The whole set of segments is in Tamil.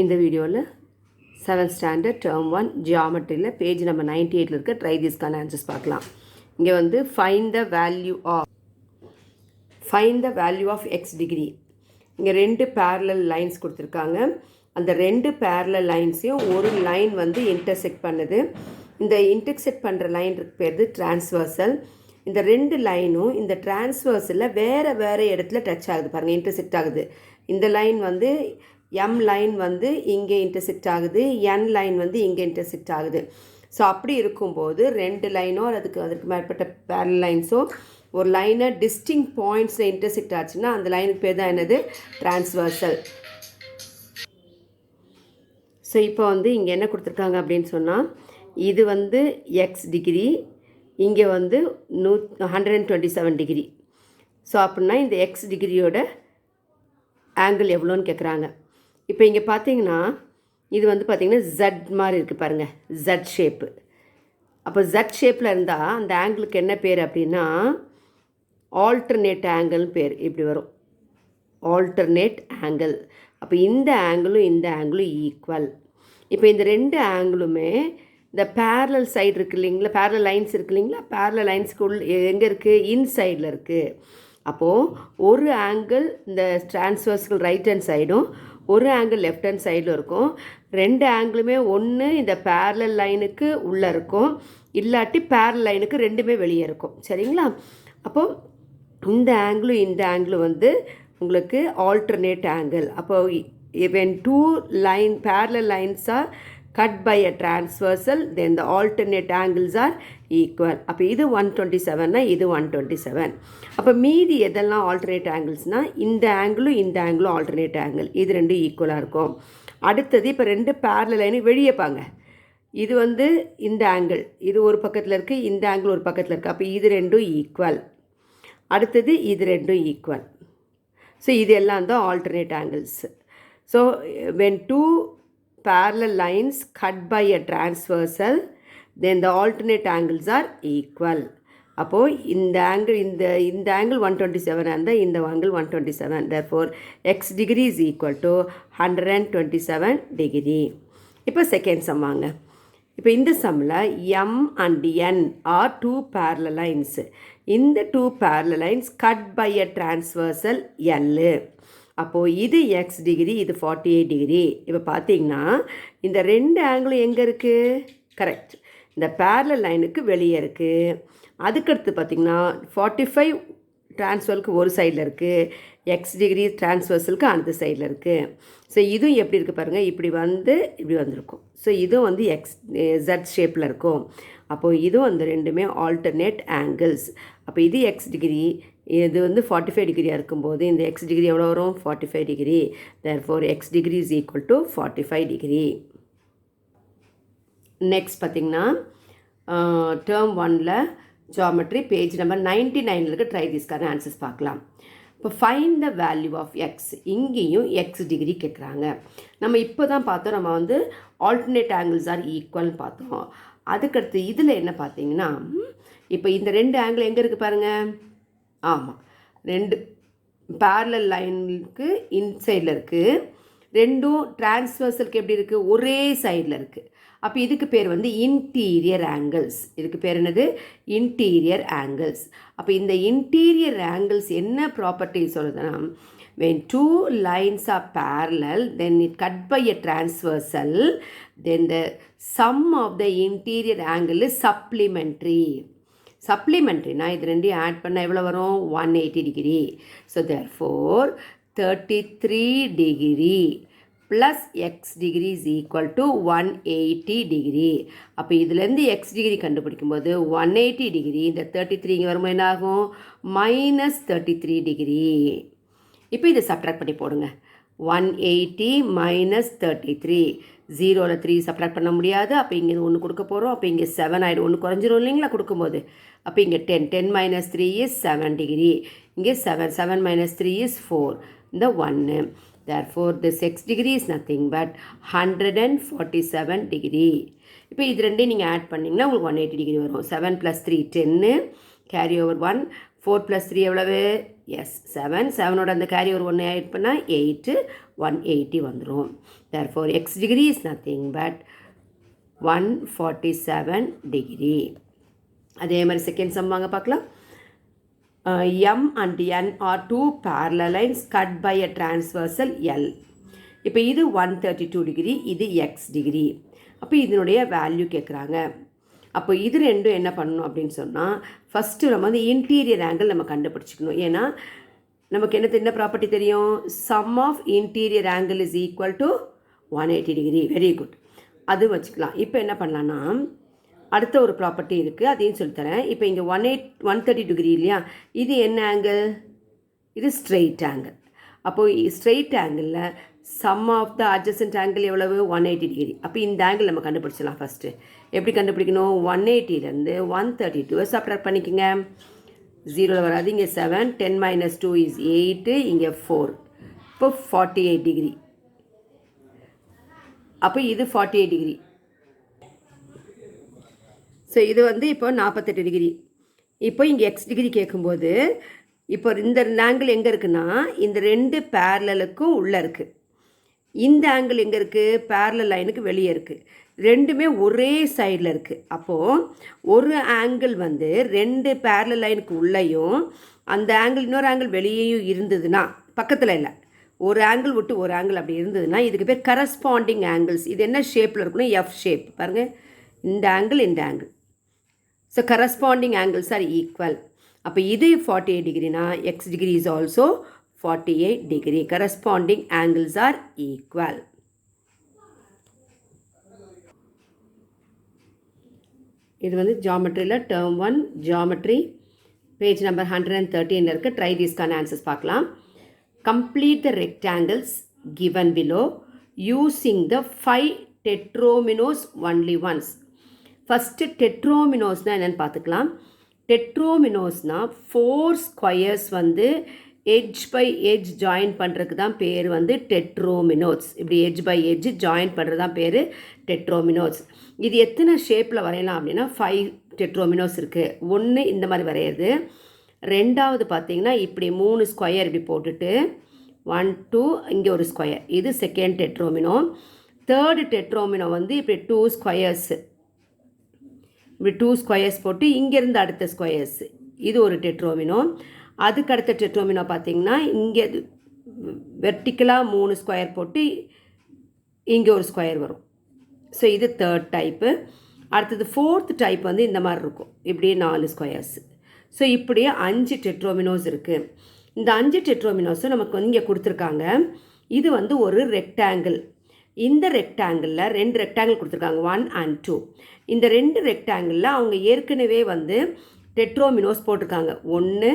இந்த வீடியோவில் 7th ஸ்டாண்டர்ட் டேர்ம் 1 ஜியாமெட்ரியில் பேஜ் நம்பர் 98 இருக்க ட்ரை திஸ்க்கான ஆன்சர்ஸ் பார்க்கலாம். இங்கே வந்து find the value of x degree. இங்கே 2 பேரலல் லைன்ஸ் கொடுத்துருக்காங்க. அந்த 2 பேரலல் லைன்ஸையும் ஒரு லைன் வந்து இன்டர்செக்ட் பண்ணுது. இந்த இன்டர்செக்ட் பண்ணுற லைன் பேர் டிரான்ஸ்வர்சல். இந்த 2 லைனும் இந்த டிரான்ஸ்வர்சலில் வேறு இடத்துல டச் ஆகுது பாருங்கள், இன்டர்செக்ட் ஆகுது. இந்த லைன் வந்து எம் லைன் வந்து இங்கே இன்டர்செக்ட் ஆகுது, என் லைன் வந்து இங்கே இன்டர்செக்ட் ஆகுது. ஸோ அப்படி இருக்கும்போது 2 லைனோ அதற்கு மேற்பட்ட பேரலல் லைன்ஸோ ஒரு லைனை டிஸ்டிங் பாயிண்ட்ஸில் இன்டர்செக்ட் ஆச்சுன்னா அந்த லைனுக்கு பேர் தான் என்னது, டிரான்ஸ்வர்சல். ஸோ இப்போ வந்து இங்கே என்ன கொடுத்துருக்காங்க அப்படின்னு சொன்னால், இது வந்து எக்ஸ் டிகிரி, இங்கே வந்து 127 டிகிரி. ஸோ அப்படின்னா இந்த எக்ஸ் டிகிரியோட ஆங்கிள் எவ்வளோன்னு கேட்குறாங்க. இப்போ இங்கே பார்த்தீங்கன்னா இது வந்து பார்த்திங்கன்னா ஜட் மாதிரி இருக்குது பாருங்கள், ஜட் ஷேப்பு. அப்போ ஜட் ஷேப்பில் இருந்தால் அந்த ஆங்கிளுக்கு என்ன பேர் அப்படின்னா ஆல்டர்னேட் ஆங்கிள்னு பேர். இப்படி வரும் ஆல்டர்னேட் ஆங்கிள். அப்போ இந்த ஆங்கிளும் ஈக்குவல். இப்போ இந்த 2 ஆங்கிளுமே இந்த பேரலல் சைடு இருக்குது இல்லைங்களா, பேரலல் லைன்ஸ் இருக்குது இல்லைங்களா, பேரலல் லைன்ஸ்க்கு எங்கே இருக்குது, இன்சைடில் இருக்குது. அப்போது ஒரு ஆங்கிள் இந்த டிரான்ஸ்வர்சல் ரைட் ஹேண்ட் சைடும் ஒரு ஆங்கிள் லெஃப்ட் ஹேண்ட் சைடில் இருக்கும். 2 ஆங்கிளுமே ஒன்று இந்த பேரலல் லைனுக்கு உள்ளே இருக்கும், இல்லாட்டி பேரலல் லைனுக்கு 2மே வெளியே இருக்கும். சரிங்களா? அப்போது இந்த ஆங்கிளும் வந்து உங்களுக்கு ஆல்டர்னேட் ஆங்கிள். அப்போது when 2 parallel lines are cut by a transversal, then the alternate angles are equal. அப்போ இது 127னா இது 127. அப்போ மீதி எதெல்லாம் ஆல்டர்னேட் ஆங்கிள்ஸ்னால் இந்த ஆங்கிளும் ஆல்டர்னேட் ஆங்கிள், இது 2 ஈக்குவலாக இருக்கும். அடுத்தது இப்போ 2 பேரலல் லைனு வெளியேப்பாங்க. இது வந்து இந்த ஆங்கிள் இது ஒரு பக்கத்தில் இருக்குது, இந்த ஆங்கிள் ஒரு பக்கத்தில் இருக்குது. அப்போ இது 2 ஈக்குவல். அடுத்தது இது 2 ஈக்குவல். ஸோ இது எல்லாம் தான் alternate angles. So when 2 parallel lines cut by a transversal, then the alternate angles are equal. அப்போது இந்த ஆங்கிள் 127 இருந்தால் இந்த angle 127. therefore x degree is equal to 127 degree. இப்போ செகண்ட் சம்மாங்க. இப்போ இந்த சம்மில் m and n are 2 parallel lines. இந்த 2 parallel lines cut by a transversal L. அப்போது இது எக்ஸ் டிகிரி, இது 48 டிகிரி. இப்போ பார்த்தீங்கன்னா இந்த 2 ஆங்கிளும் எங்கே இருக்குது, கரெக்ட் இந்த பேரலல் லைனுக்கு வெளியே இருக்குது. அதுக்கடுத்து பார்த்திங்கன்னா 45 டிரான்ஸ்வர்சலுக்கு ஒரு சைடில் இருக்குது, எக்ஸ் டிகிரி டிரான்ஸ்வர்சலுக்கு அந்த சைடில் இருக்குது. ஸோ இதுவும் எப்படி இருக்குது பாருங்கள், இப்படி வந்திருக்கும். ஸோ இதுவும் வந்து ஜட் ஷேப்பில் இருக்கும். அப்போது இதுவும் அந்த 2மே ஆல்டர்னேட் ஆங்கிள்ஸ். அப்போ இது எக்ஸ் டிகிரி, இது வந்து 45 டிகிரியாக இருக்கும்போது இந்த எக்ஸ் டிகிரி எவ்வளோ வரும், 45 degree. therefore x degree is equal to 45 degree. Next பார்த்திங்கன்னா டேர்ம் 1ல் ஜியாமெட்ரி பேஜ் நம்பர் 99 இருக்க ட்ரை திஸ்க்கான ஆன்சர்ஸ் பார்க்கலாம். இப்போ find the value of x. இங்கேயும் எக்ஸ் டிகிரி கேட்குறாங்க. நம்ம இப்போ தான் பார்த்தோம், நம்ம வந்து ஆல்டர்னேட் ஆங்கிள்ஸ் ஆர் ஈக்குவல்னு பார்த்தோம். அதுக்கடுத்து இதில் என்ன பார்த்தீங்கன்னா, இப்போ இந்த 2 ஆங்கிள் எங்கே இருக்குது பாருங்கள், ஆமாம் 2 பேரலல் லைனுக்கு இன்சைடில் இருக்குது, 2ம் டிரான்ஸ்வர்சலுக்கு எப்படி இருக்குது, ஒரே சைடில் இருக்குது. அப்போ இதுக்கு பேர் வந்து இன்டீரியர் ஆங்கிள்ஸ். இதுக்கு பேர் என்னது, இன்டீரியர் ஆங்கிள்ஸ். அப்போ இந்த இன்டீரியர் ஆங்கிள்ஸ் என்ன ப்ராப்பர்ட்டி சொல்லுதுன்னா, when 2 lines are parallel, then it cut by a transversal, then the sum of the interior angle is supplementary. சப்ளிமெண்ட்ரினா இது 2 ஆட் பண்ணால் எவ்வளோ வரும், 180 degree. So therefore 33 degree plus X degree is equal to 180 degree. அப்போ இதுலேருந்து எக்ஸ் டிகிரி கண்டுபிடிக்கும்போது 180 டிகிரி, இந்த 33 இங்கே வரும்போது என்ன ஆகும், -33 டிகிரி. இப்போ இதை சப்ட்ராக்ட் பண்ணி போடுங்க. 180 - 33, 0ல் 3 சப்ட்ராக்ட் பண்ண முடியாது. அப்போ இங்கே 1 கொடுக்க போகிறோம். அப்போ இங்கே 7 ஆகிடும், 1 குறைஞ்சிரும் இல்லைங்களா கொடுக்கும்போது. அப்போ இங்கே 10 - 3 is 7 டிகிரி. இங்கே 7 - 3 is 4, இந்த 1. therefore this x degree is nothing but 147 degree. இப்போ இது 2 நீங்கள் ஆட் பண்ணிங்கன்னா உங்களுக்கு 180 டிகிரி வரும். 7 + 3 10, கேரி ஓவர் 1, 4 + 3 எவ்வளவு? எஸ் 7. 7ஓட அந்த கேரி ஒரு 1 ஆட் பண்ணால் 8, 180 வந்துடும். therefore x degree is nothing but 147 degree. அதே மாதிரி செகண்ட் சம் வாங்க பார்க்கலாம். M and N are two parallel lines cut by a transversal L. இப்போ இது 132 டிகிரி, இது x டிகிரி. அப்போ இதனுடைய வேல்யூ கேட்குறாங்க. அப்போ இது ரெண்டும் என்ன பண்ணணும் அப்படின்னு சொன்னால், ஃபஸ்ட்டு நம்ம வந்து இன்டீரியர் ஆங்கிள் நம்ம கண்டுபிடிச்சிக்கணும். ஏன்னா நமக்கு என்ன ப்ராப்பர்ட்டி தெரியும்? Sum of interior angle is equal to 180 degree. Very good, அது வச்சுக்கலாம். இப்போ என்ன பண்ணலான்னா, அடுத்த ஒரு ப்ராப்பர்ட்டி இருக்குது, அதையும் சொல்லித்தரேன். இப்போ இங்கே 130 டிகிரி இல்லையா, இது என்ன ஆங்கிள்? இது ஸ்ட்ரெயிட் ஆங்கிள். அப்போது ஸ்ட்ரெயிட் ஆங்கிளில் sum of the adjacent angle எவ்வளவு? 180 டிகிரி. அப்போ இந்த ஆங்கிள் நம்ம கண்டுபிடிச்சலாம். ஃபஸ்ட்டு எப்படி கண்டுபிடிக்கணும்? 180லேருந்து 132 சப்ட்ராக்ட் பண்ணிக்கோங்க. 0 வராது, இங்கே 7, 10 - 2 is 8, இங்கே 4. இப்போ 48 டிகிரி. அப்போ இது 48 டிகிரி. ஸோ இது வந்து இப்போ 48 டிகிரி. இப்போ இங்கே எக்ஸ் டிகிரி கேட்கும்போது இப்போ இந்த ஆங்கிள் எங்கே இருக்குன்னா, இந்த ரெண்டு பேரலலுக்கும் உள்ளே இருக்குது. இந்த ஆங்கிள் எங்கே இருக்குது? பேரலல் லைனுக்கு வெளியே இருக்குது. ரெண்டுமே ஒரே சைடில் இருக்குது. அப்போது ஒரு ஆங்கிள் வந்து ரெண்டு பேரலல் லைனுக்கு உள்ளேயும் அந்த ஆங்கிள் இன்னொரு ஆங்கிள் வெளியேயும் இருந்ததுன்னா, பக்கத்தில் இல்லை, ஒரு ஆங்கிள் விட்டு ஒரு ஆங்கிள் அப்படி இருந்ததுன்னா இதுக்கு பேர் கரஸ்பாண்டிங் ஆங்கிள்ஸ். இது என்ன ஷேப்பில் இருக்கணும்? F shape. பாருங்கள், இந்த ஆங்கிள் இந்த angle. So corresponding angles are equal. அப்போ இது 48 டிகிரினா x degree is also 48 degree. Corresponding angles are equal. இது வந்து ஜாமெட்ரியில் டேர்ம் 1 ஜாமெட்ரி பேஜ் நம்பர் 113 இருக்குது. ட்ரை தீஸ்க்கான ஆன்சர்ஸ் பார்க்கலாம். Complete the rectangles given below using the 5 tetrominoes only once. First டெட்ரோமினோஸ்னால் என்னென்னு பார்த்துக்கலாம். டெட்ரோமினோஸ்னால் 4 ஸ்கொயர்ஸ் வந்து எட்ஜ் பை எட்ஜ் ஜாயின் பண்ணுறதுக்கு தான் பேர் வந்து டெட்ரோமினோஸ். இப்படி எட்ஜ் பை எட்ஜ் ஜாயின் பண்ணுறது தான் பேர் டெட்ரோமினோஸ். இது எத்தனை ஷேப்பில் வரையலாம் அப்படின்னா 5 டெட்ரோமினோஸ் இருக்குது. ஒன்று இந்த மாதிரி வரையிறது, ரெண்டாவது பார்த்திங்கன்னா இப்படி 3 ஸ்கொயர் இப்படி போட்டுட்டு 1 2 இங்கே ஒரு ஸ்கொயர், இது செகண்ட் டெட்ரோமினோ. தேர்டு டெட்ரோமினோ வந்து இப்படி 2 ஸ்கொயர்ஸு, இப்படி 2 ஸ்கொயர்ஸ் போட்டு இங்கேருந்து அடுத்த ஸ்கொயர்ஸ், இது ஒரு டெட்ரோமினோ. அதுக்கு அடுத்த டெட்ரோமினோ பார்த்திங்கன்னா இங்கே வெர்டிக்கலாக 3 ஸ்கொயர் போட்டு இங்கே ஒரு ஸ்கொயர் வரும். ஸோ இது தேர்ட் டைப்பு. அடுத்தது ஃபோர்த் டைப் வந்து இந்த மாதிரி இருக்கும், இப்படியே 4 ஸ்கொயர்ஸ். ஸோ இப்படியே 5 டெட்ரோமினோஸ் இருக்குது. இந்த 5 டெட்ரோமினோஸும் நமக்கு வந்து இங்கே கொடுத்துருக்காங்க. இது வந்து ஒரு ரெக்டாங்கிள். இந்த ரெக்டாங்கிளில் 2 ரெக்டாங்கிள் கொடுத்துருக்காங்க, 1 and 2. இந்த 2 ரெக்டாங்கிளில் அவங்க ஏற்கனவே வந்து டெட்ரோமினோஸ் போட்டிருக்காங்க. 1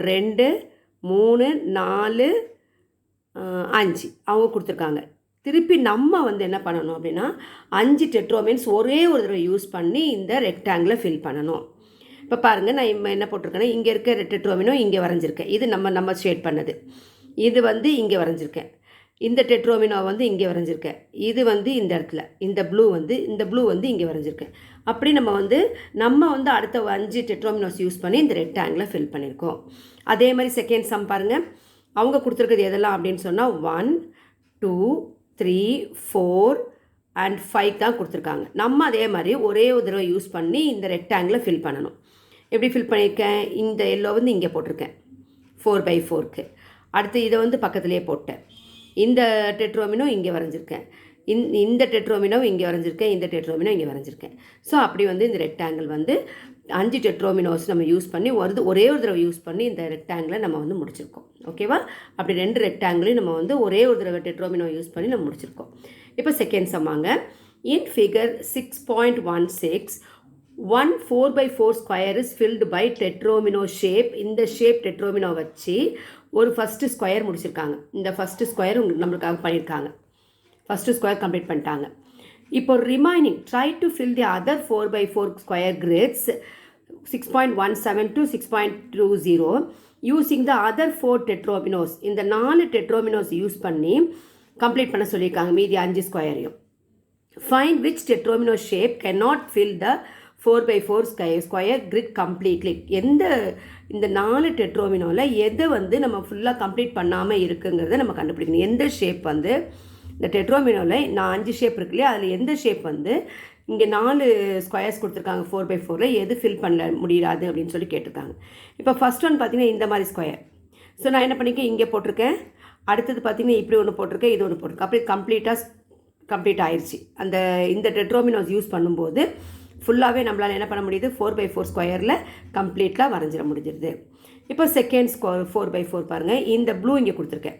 2 3 4 5 அவங்க கொடுத்துருக்காங்க. திருப்பி நம்ம வந்து என்ன பண்ணணும் அப்படின்னா 5 டெட்ரோமின்ஸ் ஒரே ஒரு தடவை யூஸ் பண்ணி இந்த ரெக்டாங்கிளை ஃபில் பண்ணணும். இப்போ பாருங்கள், நான் என்ன போட்டிருக்கேன்னா இங்கே இருக்க டெட்ரோமினோ இங்கே வரைஞ்சிருக்கேன். இது நம்ம ஷேட் பண்ணது. இது வந்து இங்கே வரைஞ்சிருக்கேன். இந்த டெட்ரோமினோ வந்து இங்கே வரைஞ்சிருக்கேன். இது வந்து இந்த இடத்துல, இந்த ப்ளூ வந்து இங்கே வரைஞ்சிருக்கேன். அப்படி நம்ம வந்து அடுத்த 5 டெட்ரோமினோஸ் யூஸ் பண்ணி இந்த ரெக்டாங்கிளை ஃபில் பண்ணியிருக்கோம். அதே மாதிரி செகண்ட் சம் பாருங்கள். அவங்க கொடுத்துருக்குறது எதெல்லாம் அப்படின்னு சொன்னால் 1 2 3 4 and 5 தான் கொடுத்துருக்காங்க. நம்ம அதே மாதிரி ஒரே ஒரு தடவை யூஸ் பண்ணி இந்த ரெக்டாங்கிளை ஃபில் பண்ணணும். எப்படி ஃபில் பண்ணியிருக்கேன்? இந்த எல்லோ வந்து இங்கே போட்டிருக்கேன் 4x4க்கு. அடுத்து இதை வந்து பக்கத்துலேயே போட்டேன். இந்த டெட்ரோமினோ இங்கே வரைஞ்சிருக்கேன், இந்த டெட்ரோமினோ இங்கே வரைஞ்சிருக்கேன், இந்த டெட்ரோமினோ இங்கே வரைஞ்சிருக்கேன். ஸோ அப்படி வந்து இந்த ரெக்டாங்கிள் வந்து 5 டெட்ரோமினோஸ் நம்ம யூஸ் பண்ணி ஒரே ஒரு தடவை யூஸ் பண்ணி இந்த ரெக்டாங்கிளை நம்ம வந்து முடிச்சிருக்கோம். ஓகேவா? அப்படி 2 ரெக்டாங்கிளையும் நம்ம வந்து ஒரே ஒரு தடவை டெட்ரோமினோ யூஸ் பண்ணி நம்ம முடிச்சிருக்கோம். இப்போ செகண்ட் சம்மாங்க. In figure 6.16 1 4x4 square is filled by tetromino shape. இந்த ஷேப் டெட்ரோமினோ வச்சு ஒரு ஃபஸ்ட்டு ஸ்கொயர் முடிச்சிருக்காங்க. இந்த ஃபஸ்ட்டு ஸ்கொயர் நம்மளுக்காக பண்ணியிருக்காங்க. ஃபஸ்ட்டு ஸ்கொயர் கம்ப்ளீட் பண்ணிட்டாங்க. இப்போ remaining try to fill the other 4x4 square grids 6.17 to 6.20 using the other 4 டெட்ரோமினோஸ். இந்த 4 டெட்ரோமினோஸ் யூஸ் பண்ணி கம்ப்ளீட் பண்ண சொல்லியிருக்காங்க மீதி 5 ஸ்கொயரையும். Find which tetromino shape can not fill the 4x4 square grid completely. இந்த 4 டெட்ரோமினோவில் எதை வந்து நம்ம ஃபுல்லாக கம்ப்ளீட் பண்ணாமல் இருக்குங்கிறத நம்ம கண்டுபிடிக்கணும். எந்த ஷேப் வந்து இந்த டெட்ரோமினோவில் நான் 5 ஷேப் இருக்கு இல்லையா, அதில் எந்த ஷேப் வந்து இங்கே 4 ஸ்கொயர்ஸ் கொடுத்துருக்காங்க 4x4 எது ஃபில் பண்ண முடியாது அப்படின்னு சொல்லி கேட்டிருக்காங்க. இப்போ ஃபஸ்ட் ஒன் பார்த்தீங்கன்னா இந்த மாதிரி ஸ்கொயர். ஸோ நான் என்ன பண்ணிக்கேன், இங்கே போட்டிருக்கேன். அடுத்தது பார்த்தீங்கன்னா இப்படி ஒன்று போட்டிருக்கேன், இது ஒன்று போட்டிருக்கேன். அப்படியே கம்ப்ளீட் ஆயிடுச்சு. இந்த டெட்ரோமினோஸ் யூஸ் பண்ணும்போது ஃபுல்லாகவே நம்மளால் என்ன பண்ண முடியுது, 4x4 ஸ்கொயரில் கம்ப்ளீட்டாக வரைஞ்சிட முடிஞ்சிருது. இப்போ செகண்ட் 4x4 பாருங்கள், இந்த ப்ளூ இங்கே கொடுத்துருக்கேன்.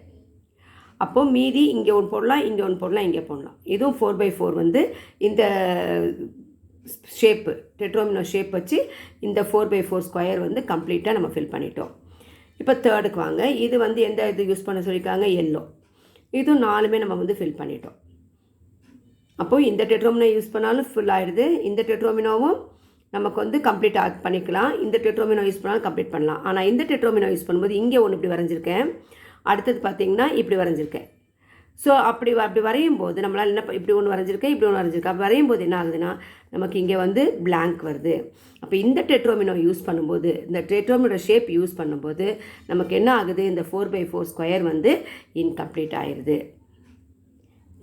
அப்போது மீதி இங்கே ஒன்று போடலாம், இங்கே ஒன்று போடலாம், இங்கே போடலாம். இதுவும் 4x4 வந்து இந்த ஷேப்பு டெட்ரோமினோ ஷேப் வச்சு இந்த 4x4 ஸ்கொயர் வந்து கம்ப்ளீட்டாக நம்ம ஃபில் பண்ணிட்டோம். இப்போ தேர்டுக்கு வாங்க. இது வந்து எந்த இது யூஸ் பண்ண சொல்லியிருக்காங்க, எல்லோ. இதுவும் 4மே நம்ம வந்து ஃபில் பண்ணிட்டோம். அப்போது இந்த டெட்ரோமினோ யூஸ் பண்ணாலும் ஃபுல் ஆகிடுது. இந்த டெட்ரோமினோவும் நமக்கு வந்து கம்ப்ளீட் பண்ணிக்கலாம். இந்த டெட்ரோமினோ யூஸ் பண்ணாலும் கம்ப்ளீட் பண்ணலாம். ஆனால் இந்த டெட்ரோமினோ யூஸ் பண்ணும்போது இங்கே ஒன்று இப்படி வரைஞ்சிருக்கேன், அடுத்தது பார்த்திங்கன்னா இப்படி வரைஞ்சிருக்கேன். ஸோ அப்படி வரையும் போது நம்மளால் என்ன, இப்படி ஒன்று வரைஞ்சிருக்கேன், இப்படி ஒன்று வரைஞ்சிருக்கேன். அப்படி வரையும் போது என்ன ஆகுதுன்னா நமக்கு இங்கே வந்து பிளாங்க் வருது. அப்போ இந்த டெட்ரோமினோ யூஸ் பண்ணும்போது, இந்த டெட்ரோமினோ ஷேப் யூஸ் பண்ணும்போது நமக்கு என்ன ஆகுது, இந்த 4x4 ஸ்கொயர் வந்து இன்கம்ப்ளீட் ஆயிடுது.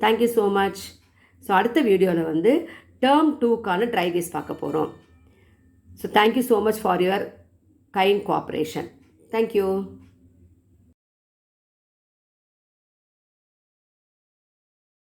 Thank you so much. ஸோ அடுத்த வீடியோவில் வந்து டேர்ம் 2க்கான ட்ரை கேஸ் பார்க்க போகிறோம். So thank you so much for your kind cooperation. Thank you.